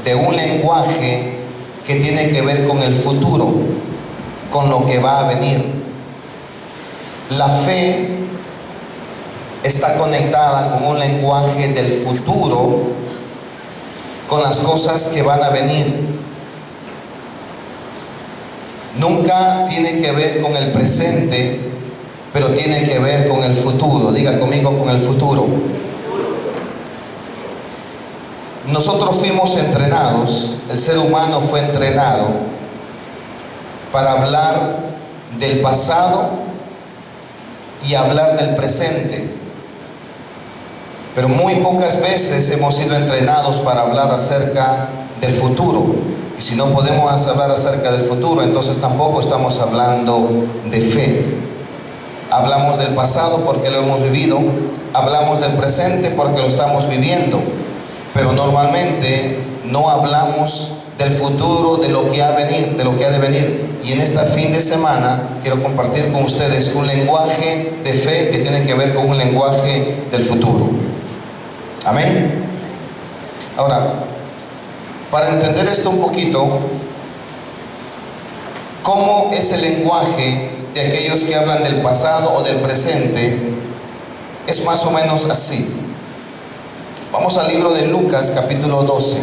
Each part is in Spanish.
de un lenguaje que tiene que ver con el futuro, con lo que va a venir. La fe está conectada con un lenguaje del futuro, con las cosas que van a venir. Nunca tiene que ver con el presente, pero tiene que ver con el futuro. Diga conmigo, con el futuro. Nosotros fuimos entrenados, el ser humano fue entrenado para hablar del pasado y hablar del presente. Pero muy pocas veces hemos sido entrenados para hablar acerca del futuro. Y si no podemos hablar acerca del futuro, entonces tampoco estamos hablando de fe. Hablamos del pasado porque lo hemos vivido, hablamos del presente porque lo estamos viviendo, pero normalmente no hablamos del futuro, de lo que ha de venir, de lo que ha de venir. Y en este fin de semana quiero compartir con ustedes un lenguaje de fe que tiene que ver con un lenguaje del futuro. Amén. Ahora, para entender esto un poquito, ¿cómo es el lenguaje de aquellos que hablan del pasado o del presente? Es más o menos así. Vamos al libro de Lucas, capítulo 12.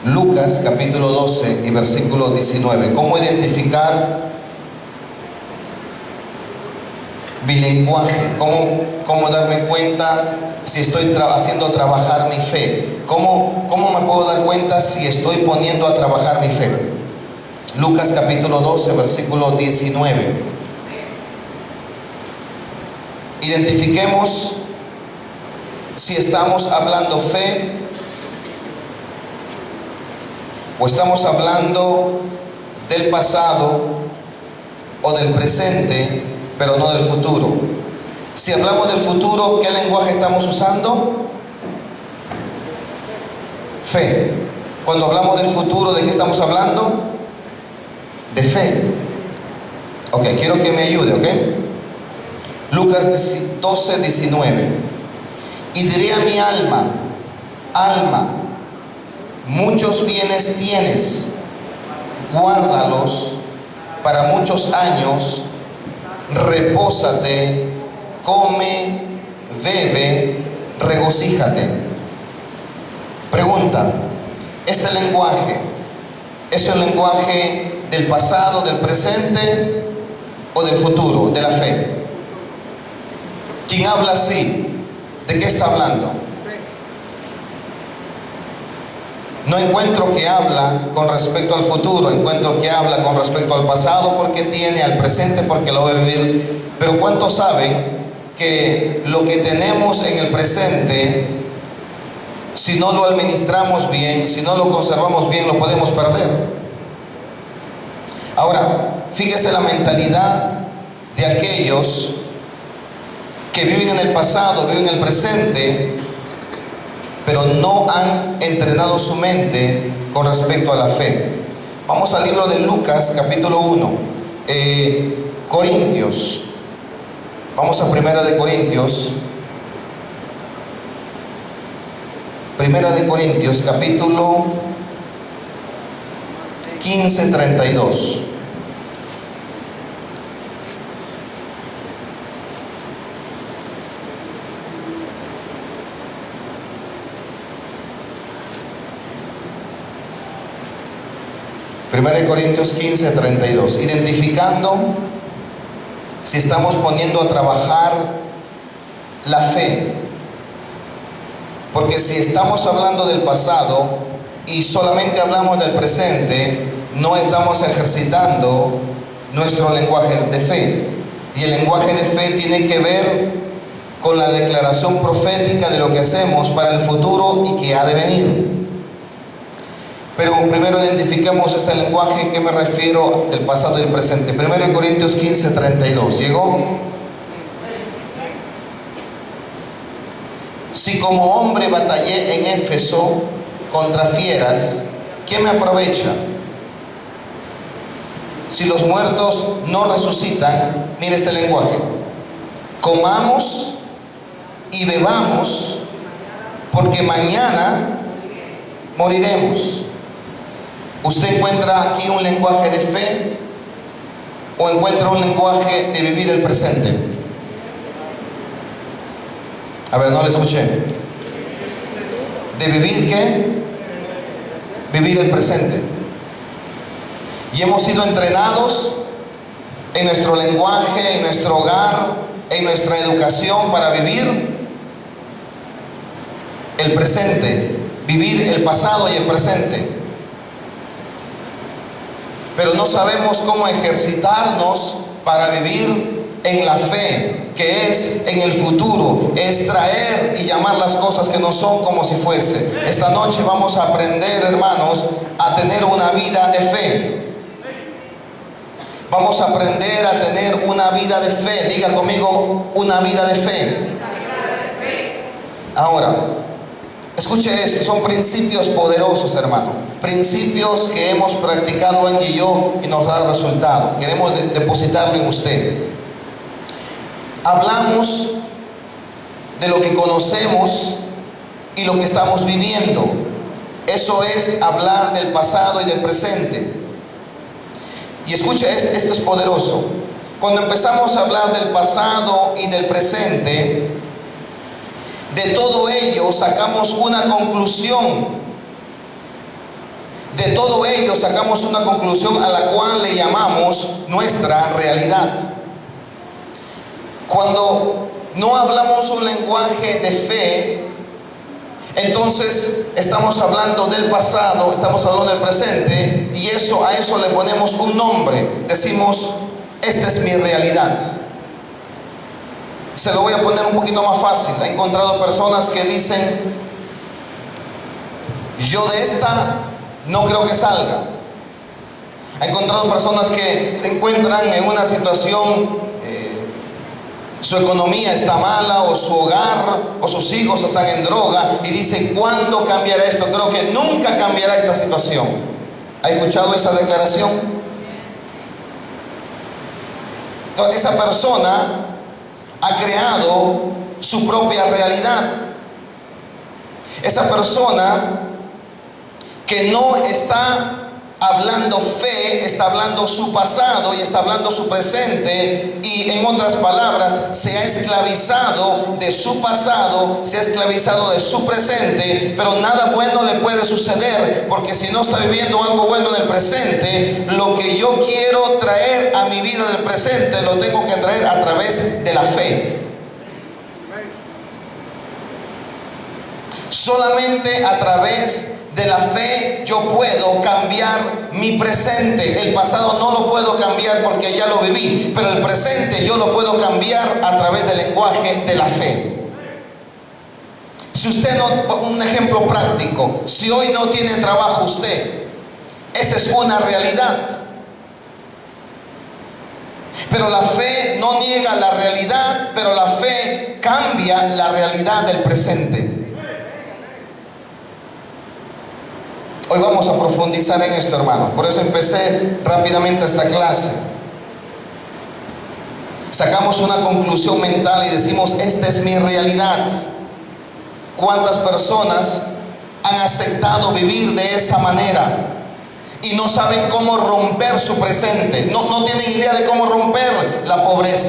Lucas, capítulo 12 y versículo 19. ¿Cómo identificar mi lenguaje? ¿Cómo darme cuenta si estoy haciendo trabajar mi fe? ¿Cómo me puedo dar cuenta si estoy poniendo a trabajar mi fe? Lucas capítulo 12, versículo 19. Identifiquemos si estamos hablando fe o estamos hablando del pasado o del presente, pero no del futuro. Si hablamos del futuro, ¿qué lenguaje estamos usando? Fe. Cuando hablamos del futuro, ¿de qué estamos hablando? De fe. Ok, quiero que me ayude, ok. Lucas 12, 19. Y diré a mi alma, alma, muchos bienes tienes, guárdalos para muchos años, repósate, come, bebe, regocíjate. Pregunta: ¿este lenguaje es el lenguaje del pasado, del presente o del futuro, de la fe? ¿Quién habla así? ¿De qué está hablando? No encuentro que habla con respecto al futuro, encuentro que habla con respecto al pasado porque tiene, al presente porque lo va a vivir. Pero ¿cuántos saben que lo que tenemos en el presente, si no lo administramos bien, si no lo conservamos bien, lo podemos perder? Ahora, fíjese la mentalidad de aquellos que viven en el pasado, viven en el presente, pero no han entrenado su mente con respecto a la fe. Vamos al libro de Lucas, capítulo 1, Corintios. Vamos a Primera de Corintios, capítulo 15, 32. Primera de Corintios 15, 32. Identificando si estamos poniendo a trabajar la fe. Porque si estamos hablando del pasado y solamente hablamos del presente, no estamos ejercitando nuestro lenguaje de fe. Y el lenguaje de fe tiene que ver con la declaración profética de lo que hacemos para el futuro y que ha de venir. Pero primero identifiquemos este lenguaje. ¿Qué me refiero del pasado y del presente? 1 Corintios 15, 32. ¿Llegó? Si como hombre batallé en Éfeso contra fieras, ¿qué me aprovecha? Si los muertos no resucitan, mire este lenguaje: comamos y bebamos, porque mañana moriremos. ¿Usted encuentra aquí un lenguaje de fe o encuentra un lenguaje de vivir el presente? A ver, no le escuché. ¿De vivir qué? Vivir el presente. Y hemos sido entrenados en nuestro lenguaje, en nuestro hogar, en nuestra educación para vivir el presente, vivir el pasado y el presente. Pero no sabemos cómo ejercitarnos para vivir en la fe, que es en el futuro, es traer y llamar las cosas que no son como si fuese. Esta noche vamos a aprender, hermanos, a tener una vida de fe. Vamos a aprender a tener una vida de fe. Diga conmigo, una vida de fe. Ahora, escuche esto, son principios poderosos, hermano. Principios que hemos practicado Angie y yo y nos da resultado. Queremos depositarlo en usted. Hablamos de lo que conocemos y lo que estamos viviendo. Eso es hablar del pasado y del presente. Y escuche, esto es poderoso. Cuando empezamos a hablar del pasado y del presente, de todo ello sacamos una conclusión. De todo ello sacamos una conclusión a la cual le llamamos nuestra realidad. Cuando no hablamos un lenguaje de fe, entonces estamos hablando del pasado, estamos hablando del presente, y a eso le ponemos un nombre. Decimos, esta es mi realidad. Se lo voy a poner un poquito más fácil. He encontrado personas que dicen, yo de esta no creo que salga. He encontrado personas que se encuentran en una situación, su economía está mala, o su hogar, o sus hijos están en droga, y dicen, ¿cuándo cambiará esto? Creo que nunca cambiará esta situación. ¿Ha escuchado esa declaración? Entonces esa persona ha creado su propia realidad. Esa persona que no está hablando fe, está hablando su pasado y está hablando su presente, y en otras palabras, se ha esclavizado de su pasado, se ha esclavizado de su presente, pero nada bueno le puede suceder, porque si no está viviendo algo bueno en el presente, lo que yo quiero traer a mi vida del presente, lo tengo que traer a través de la fe. Solamente a través de la fe yo puedo cambiar mi presente. El pasado no lo puedo cambiar porque ya lo viví, pero el presente yo lo puedo cambiar a través del lenguaje de la fe. Si usted no, un ejemplo práctico, si hoy no tiene trabajo usted, esa es una realidad. Pero la fe no niega la realidad, pero la fe cambia la realidad del presente. Hoy vamos a profundizar en esto, hermanos. Por eso empecé rápidamente esta clase. Sacamos una conclusión mental y decimos, esta es mi realidad. ¿Cuántas personas han aceptado vivir de esa manera y no saben cómo romper su presente? No tienen idea de cómo romper la pobreza.